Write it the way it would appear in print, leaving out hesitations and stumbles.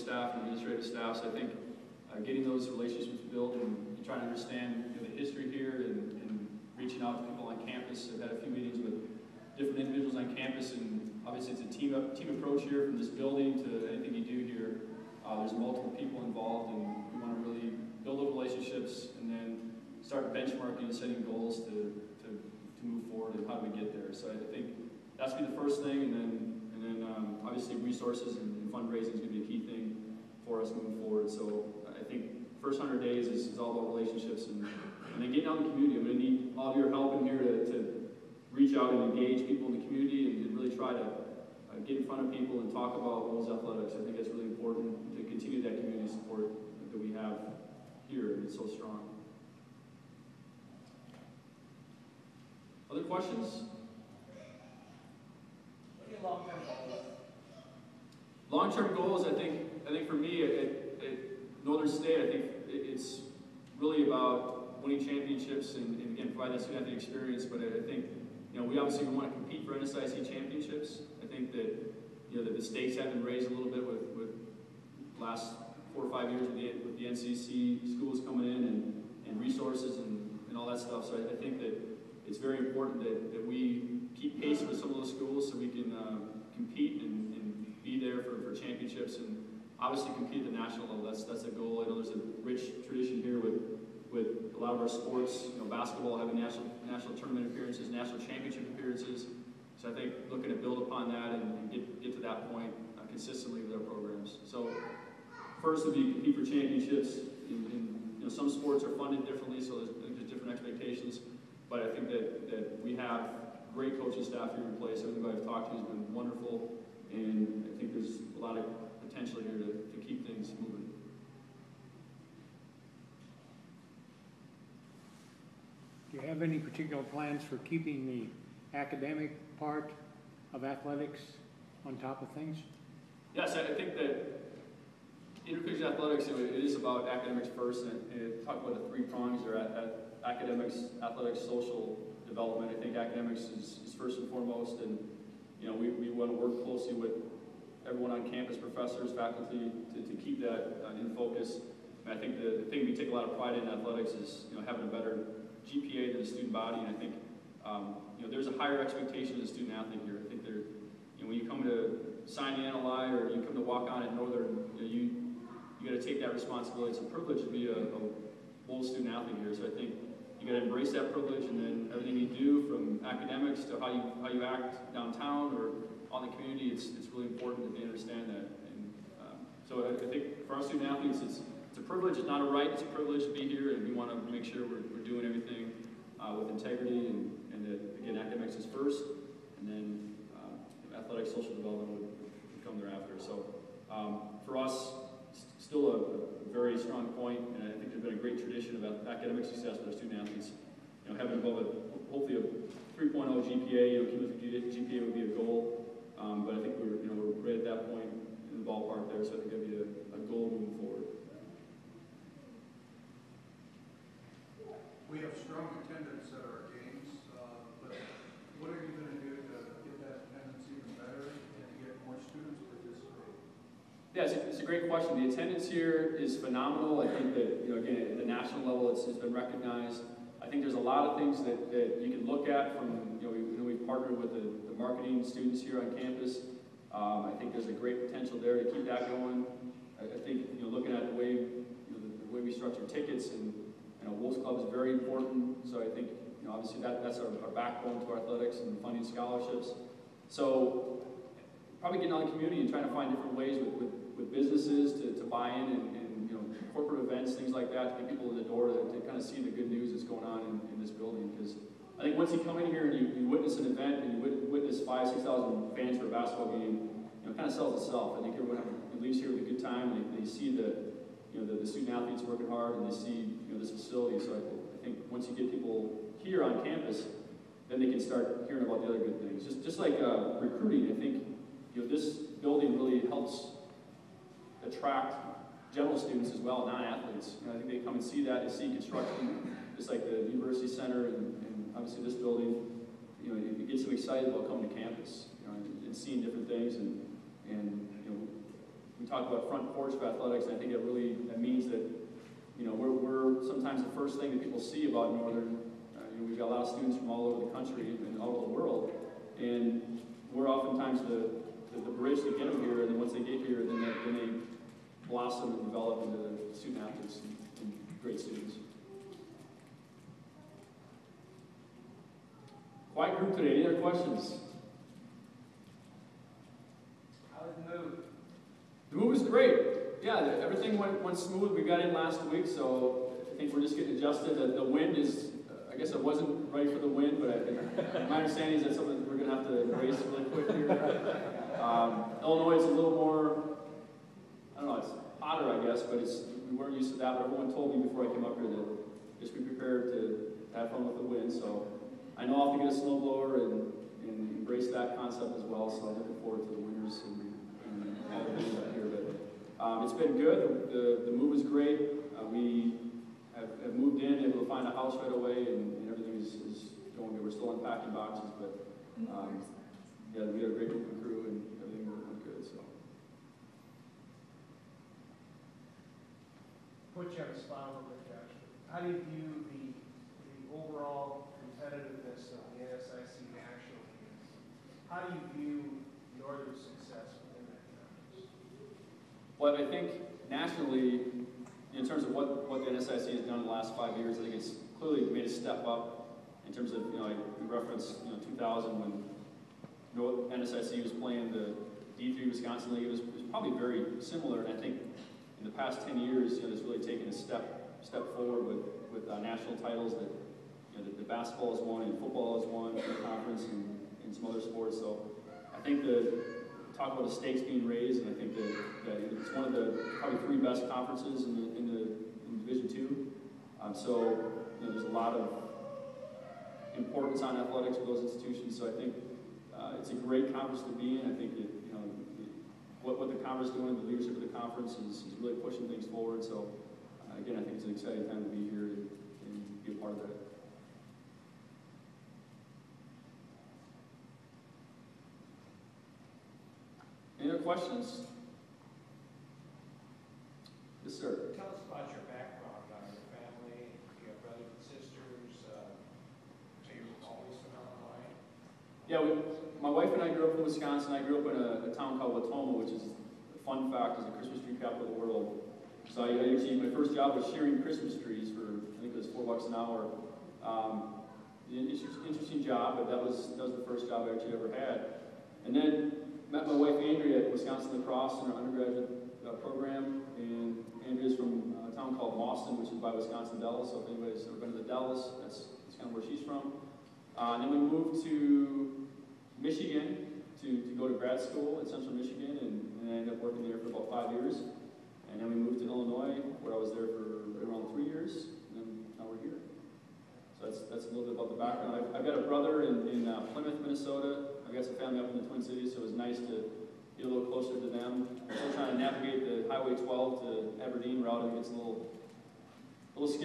staff and administrative staff. So I think getting those relationships built and trying to understand the history here and reaching out to people on campus. I've had a few meetings with different individuals on campus, and obviously it's a team approach here from this building to anything you do here. There's multiple people involved, and we want to really build those relationships and then start benchmarking and setting goals to move forward and how do we get there. So I think that's going to be the first thing, and then obviously resources and fundraising is going to be a key thing for us moving forward. So I think first 100 days is all about relationships and then getting out in the community. I'm going to need all of your help in here to reach out and engage people in the community and really try to get in front of people and talk about Wolves athletics. I think that's really important to continue that community support that we have here, and it's so strong. Other questions? What are your long-term goals? Long-term goals, I think for me at Northern State, I think it's really about winning championships and again provide that student athlete experience. But I think we obviously want to compete for NSIC championships. I think that that the stakes have been raised a little bit with last 4 or 5 years with the NCC schools coming in and resources and all that stuff. So I think that it's very important that we keep pace with some of those schools so we can compete and be there for championships and obviously compete at the national level. That's a goal. I know there's a rich tradition here with a lot of our sports. Basketball having national tournament appearances, national championship appearances. So I think looking to build upon that and get to that point consistently with our programs. So first would be compete for championships. Some sports are funded differently, so there's different expectations. But I think that we have great coaching staff here in place. Everybody I've talked to has been wonderful, and I think there's a lot of potential here to keep things moving. Do you have any particular plans for keeping the academic part of athletics on top of things? Yes, I think that intercollegiate athletics, it is about academics first, and talk about the 3 prongs there at academics, athletics, social development. I think academics is first and foremost, and we want to work closely with everyone on campus, professors, faculty, to keep that in focus. And I think the thing we take a lot of pride in athletics is having a better GPA than the student body, and I think there's a higher expectation of the student athlete here. I think when you come to sign the NLI or you come to walk on at Northern, you got to take that responsibility. It's a privilege to be a Wolves student athlete here. So I think you got to embrace that privilege, and then everything you do, from academics to how you act downtown or on the community, it's really important that they understand that. And so I think for our student athletes, it's a privilege. It's not a right. It's a privilege to be here, and we want to make sure we're doing everything with integrity, and that again academics is first, and then athletic social development would come thereafter. So for us, still a very strong point, and I think there's been a great tradition about academic success with our student athletes. Having above hopefully a 3.0 GPA, cumulative GPA would be a goal, but I think we're right at that point in the ballpark there. So I think that'd be a goal moving forward. We have strong attendance at our games, but what are you going to do to get that attendance even better and to get more students participate? Yeah, it's a great question. The attendance here is phenomenal. I think that, again, at the national level, it's been recognized. I think there's a lot of things that you can look at from, we've partnered with the marketing students here on campus. I think there's a great potential there to keep that going. I think, looking at the way, the way we structure tickets, and Wolves Club is very important. So I think, obviously that's our backbone to our athletics and funding scholarships. So probably getting out in the community and trying to find different ways with businesses to buy in and corporate events, things like that, to get people in the door to kind of see the good news that's going on in this building. Because I think once you come in here and you witness an event and you witness 5,000 to 6,000 fans for a basketball game, it kind of sells itself. I think everyone leaves here with a good time, and they see the student athletes working hard, and they see this facility. So I think once you get people here on campus, then they can start hearing about the other good things. Just like recruiting, I think this building really helps attract general students as well, non-athletes. I think they come and see that, they see construction, just like the University Center and obviously this building. It gets them excited about coming to campus, and seeing different things, and we talk about front porch of athletics, and I think that means that, you know, we're sometimes the first thing that people see about Northern. You know, we've got a lot of students from all over the country and all over the world, and we're oftentimes the bridge to get them here, and then once they get here, then they blossom and develop into student athletes and great students. Quiet group today. Any other questions? How was the move? The move was great. Yeah, everything went smooth. We got in last week, so I think we're just getting adjusted. The wind is, I guess I wasn't ready for the wind, but my understanding is that's something that we're going to have to embrace really quick here. Illinois is a little more, I don't know, it's hotter, I guess, but we weren't used to that. But everyone told me before I came up here that just be prepared to have fun with the wind. So I know I'll have to get a snowblower and embrace that concept as well. So I'm looking forward to the winters and all the things up here. But it's been good. The move is great. We have moved in, able to find a house right away, and everything is going good. We're still unpacking boxes, but yeah, we had a great moving crew, and everything went good. So. Put you on the spot a little bit, Josh. How do you view the overall competitiveness of the NSIC nationally? How do you view Northern's success within that conference? Well, I think nationally, in terms of what the NSIC has done in the last 5 years, I think it's clearly made a step up in terms of, you know, like we referenced, 2000 when NSIC was playing the D3 Wisconsin League. It was probably very similar, and I think in the past 10 years, it's really taken a step forward with national titles that, the basketball has won and football has won in the conference and some other sports. So I think talk about the stakes being raised, and I think that it's one of the probably 3 best conferences in Division II. So there's a lot of importance on athletics for those institutions. So I think it's a great conference to be in. I think that what the conference is doing, the leadership of the conference is really pushing things forward. So again, I think it's an exciting time to be here and be a part of that. Any other questions? Yes, sir. Tell us about your background, your family, you have brothers and sisters, so you're always from Illinois? Yeah, my wife and I grew up in Wisconsin. I grew up in a town called Watoma, which is, a fun fact, is the Christmas tree capital of the world. So I actually, my first job was shearing Christmas trees for, I think it was $4 an hour. Interesting job, but that was the first job I actually ever had. And then met my wife Andrea at Wisconsin Lacrosse in our undergraduate program, and Andrea's from a town called Boston, which is by Wisconsin Dells. So if anybody's ever been to the Dells, that's kind of where she's from. And then we moved to Michigan to go to grad school at Central Michigan, and I ended up working there for about 5 years. And then we moved to Illinois, where I was there for around 3 years, and then now we're here. So that's a little bit about the background. I've got a brother in Plymouth, Minnesota. I've got some family up in the Twin Cities, so it was nice to be a little closer to them. I'm still trying to navigate the Highway 12 to Aberdeen route, and it's a little scary.